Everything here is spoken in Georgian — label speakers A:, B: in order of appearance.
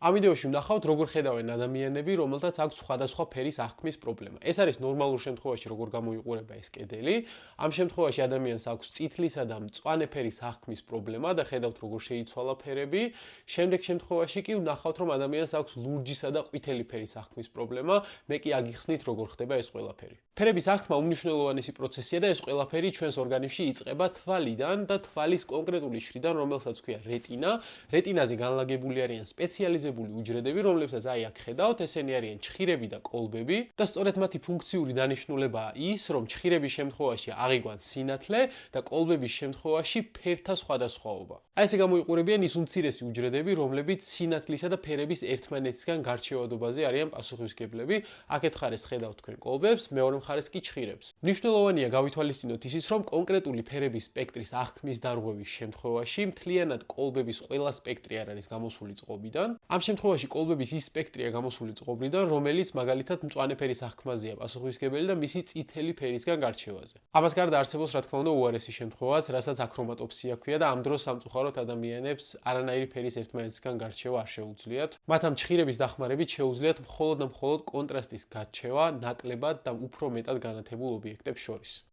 A: ამ ვიდეოში ვნახავთ, როგორ ხედავენ ადამიანები, რომელთაც აქვს სხვადასხვა ფერის აღქმის პრობლემა. ეს არის ნორმალურ შემთხვევაში, როგორ გამოიყურება ეს კედელი. ამ შემთხვევაში ადამიანს აქვს წითლისა და მწვანე ფერის აღქმის პრობლემა და ხედავთ, როგორ შეიცვალა ფერები. შემდეგ შემთხვევაში კი ვნახავთ, რომ ადამიანს აქვს ლურჯისა და ყვითელი ფერის აღქმის პრობლემა. მე კი აგიხსნით, როგორ ხდება ეს ყველაფერი. ფერების აღქმა უმნიშვნელოვანესი პროცესია და ეს ყველაფერი ჩვენს ორგანიზმში იწყება თვალიდან და თვალის კონკრეტული შრიდან, რომელსაც ქვია რეტინა. რეტინაზე განლაგებული არიან სპეციალიზებული უჯრედები, რომლებსაც აი აქ ხედავთ, ესენი არიან ჩხირები და კოლბები და სწორედ მათი ფუნქციური დანიშნულებაა ის, რომ ჩხირების შემთხვევაში აღიგვან სინათლე და კოლბების შემთხვევაში ფერთა სხვადასხვაობა. აი ესე გამოიყურებიან ის უმცირესი უჯრედები, რომლებიც სინათლისა და ფერების ერთმანეთისგან გარჩევადობაზე არიან პასუხისმგებლები. აქეთ მხარეს ხედავთ თქვენ კოლბებს, მეორე მხარეს კი ჩხირებს. მნიშვნელოვანია გავითვალისწინოთ ის, რომ კონკრეტული ფერების სპექტრის აღქმის დარღვევის შემთხვევაში მთლიანად კოლბების ყველა სპექტრი არ არის გამოსული წყობიდან. ამ შემთხვევაში კოლბების ის სპექტრია გამოსული წყობრიდან, რომელიც მაგალითად მწვანე ფერის აღქმაზეა პასუხისმგებელი და მისი წითელი ფერისგან გარჩევაზე. ამას გარდა არსებობს, რა თქმა უნდა, უარესი შემთხვევაც, რასაც აქრომატოპსია ჰქვია და ამ დროს სამწუხაროდ ადამიანებს არანაირი ფერის ერთმანეთისგან გარჩევა არ შეუძლიათ. მათ ამ ჩხირების დახმარებით შეუძლიათ მხოლოდ და მხოლოდ კონტრასტის გაჩევა ნაკლებად და უფრო მეტად განათებულ ობიექტებს შორის.